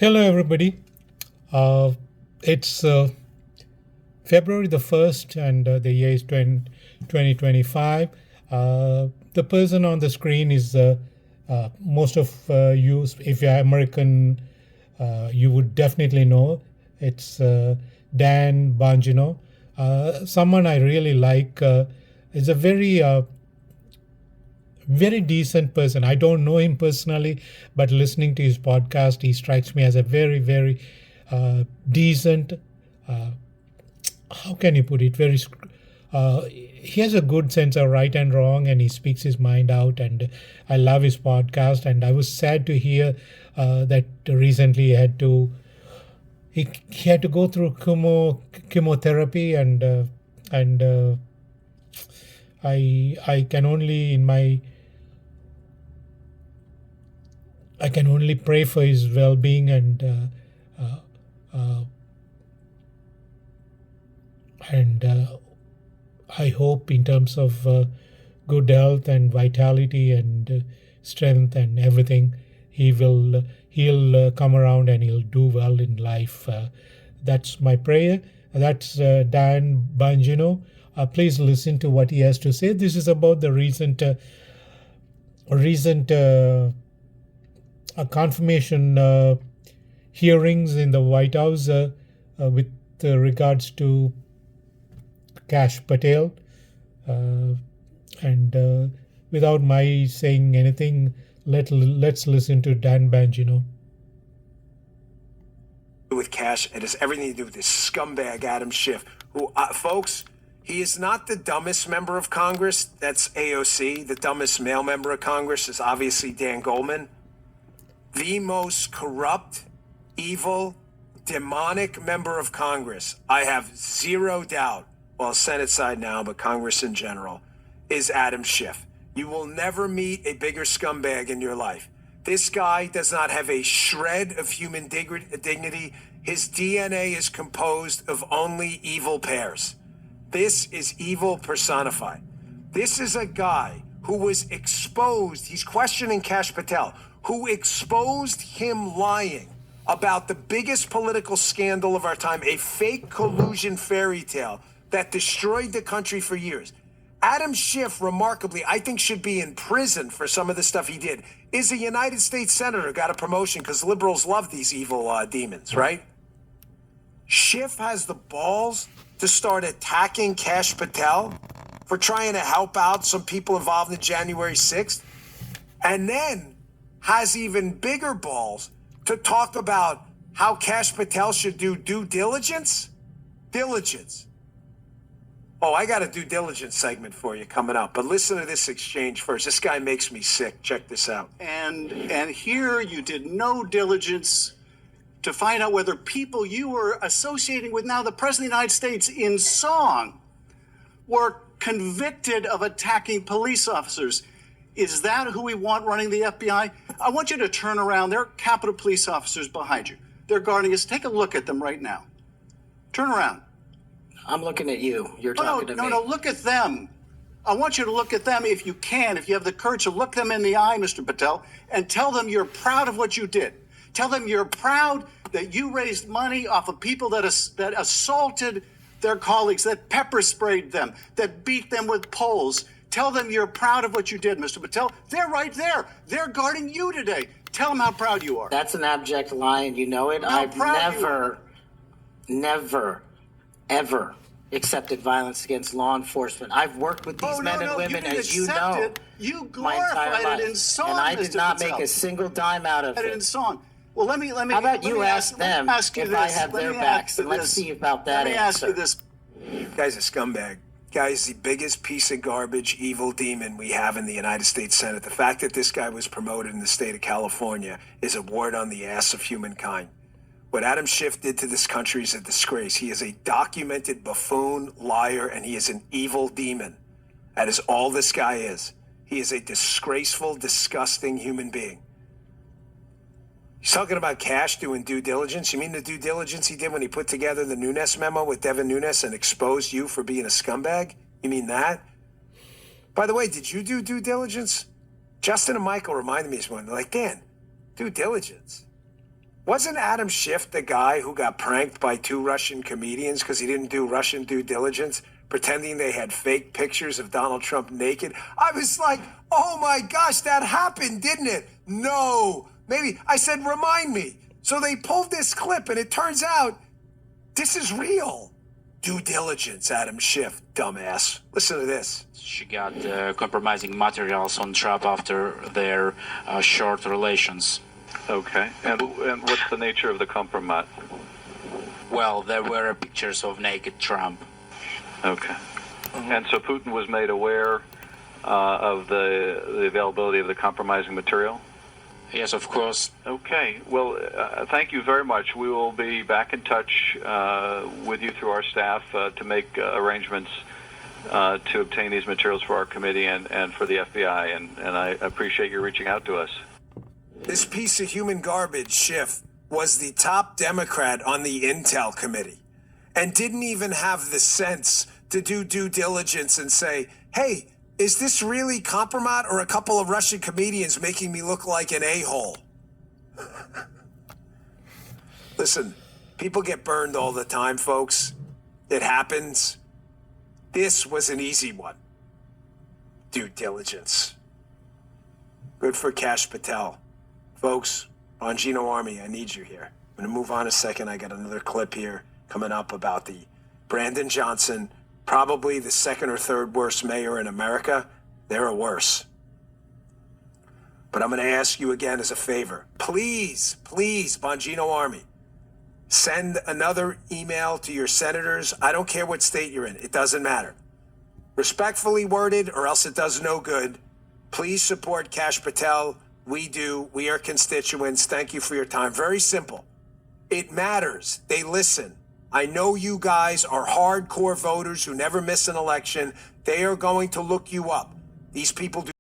Hello, everybody. It's February the 1st, and the year is 2025. The person on the screen is most of you, if you're American, you would definitely know. It's Dan Bongino, someone I really like. Is a very decent person. I don't know him personally, but listening to his podcast, he strikes me as a very decent. Uh, how can you put it? He has a good sense of right and wrong, and he speaks his mind out. And I love his podcast. And I was sad to hear that recently he had to go through chemotherapy, and I can only I can only pray for his well-being, uh, uh, and I hope in terms of good health and vitality and strength and everything, he'll come around and he'll do well in life. That's my prayer. That's Dan Bongino. Please listen to what he has to say. This is about the recent confirmation hearings in the White House with regards to Kash Patel. And without my saying anything, let's listen to Dan Bongino. With Kash, it has everything to do with this scumbag Adam Schiff, who, folks, he is not the dumbest member of Congress. That's AOC. The dumbest male member of Congress is obviously Dan Goldman. The most corrupt, evil, demonic member of Congress, I have zero doubt, well, Senate side now, but Congress in general, is Adam Schiff. You will never meet a bigger scumbag in your life. This guy does not have a shred of human dignity. His DNA is composed of only evil pairs. This is evil personified. This is a guy who was exposed. He's questioning Kash Patel, who exposed him lying about the biggest political scandal of our time, a fake collusion fairy tale that destroyed the country for years. Adam Schiff, remarkably, I think should be in prison for some of the stuff he did. Is a United States senator, got a promotion because liberals love these evil demons, right? Schiff has the balls to start attacking Kash Patel for trying to help out some people involved in January 6th, and then has even bigger balls to talk about how Kash Patel should do due diligence. Diligence. Oh, I got a due diligence segment for you coming up, but listen to this exchange first. This guy makes me sick. Check this out. And here you did no diligence to find out whether people you were associating with now the President of the United States in song were convicted of attacking police officers. Is that who we want running the FBI? I want you to turn around. There are Capitol Police officers behind you. They're guarding us. Take a look at them right now. Turn around. I'm looking at you. You're talking to me. No, look at them. I want you to look at them if you can, if you have the courage to look them in the eye, Mr. Patel, and tell them you're proud of what you did. Tell them you're proud that you raised money off of people that assaulted their colleagues, that pepper sprayed them, that beat them with poles. Tell them you're proud of what you did, Mr. Patel. They're right there. They're guarding you today. Tell them how proud you are. That's an abject lie, and you know it. I've never, ever accepted violence against law enforcement. I've worked with these men and women, as you know, you my entire glorified life, it in song, and I did Mr. not Patel. make a single dime out of In it. song. Well, let me. How about you ask them if I have their backs, and let's see about that answer. Let me ask you this. Guy's a scumbag. Guy's the biggest piece of garbage, evil demon we have in the United States Senate. The fact that this guy was promoted in the state of California is a wart on the ass of humankind. What Adam Schiff did to this country is a disgrace. He is a documented buffoon, liar, and he is an evil demon. That is all this guy is. He is a disgraceful, disgusting human being. He's talking about Kash doing due diligence. You mean the due diligence he did when he put together the Nunes memo with Devin Nunes and exposed you for being a scumbag? You mean that? By the way, did you do due diligence? Justin and Michael reminded me this morning. They're like, Dan, due diligence. Wasn't Adam Schiff the guy who got pranked by two Russian comedians because he didn't do Russian due diligence, pretending they had fake pictures of Donald Trump naked? I was like, oh my gosh, that happened, didn't it? No. Maybe. I said, remind me. So they pulled this clip, and it turns out this is real. Due diligence, Adam Schiff, dumbass. Listen to this. She got compromising materials on Trump after their short relations. Okay. And what's the nature of the compromise? Well, there were pictures of naked Trump. Okay. And so Putin was made aware of the availability of the compromising material? Yes, of course. Okay. Well, thank you very much. We will be back in touch with you through our staff to make arrangements to obtain these materials for our committee and for the FBI. And I appreciate you reaching out to us. This piece of human garbage, Schiff, was the top Democrat on the Intel Committee and didn't even have the sense to do due diligence and say, hey, is this really compromise or a couple of Russian comedians making me look like an a-hole? Listen, people get burned all the time, folks. It happens. This was an easy one. Due diligence. Good for Kash Patel. Folks, Bongino Army, I need you here. I'm going to move on a second. I got another clip here coming up about the Brandon Johnson, probably the second or third worst mayor in America. There are worse. But I'm going to ask you again as a favor. Please, please, Bongino Army, send another email to your senators. I don't care what state you're in. It doesn't matter. Respectfully worded, or else it does no good. Please support Kash Patel. We do. We are constituents. Thank you for your time. Very simple. It matters. They listen. I know you guys are hardcore voters who never miss an election. They are going to look you up. These people do.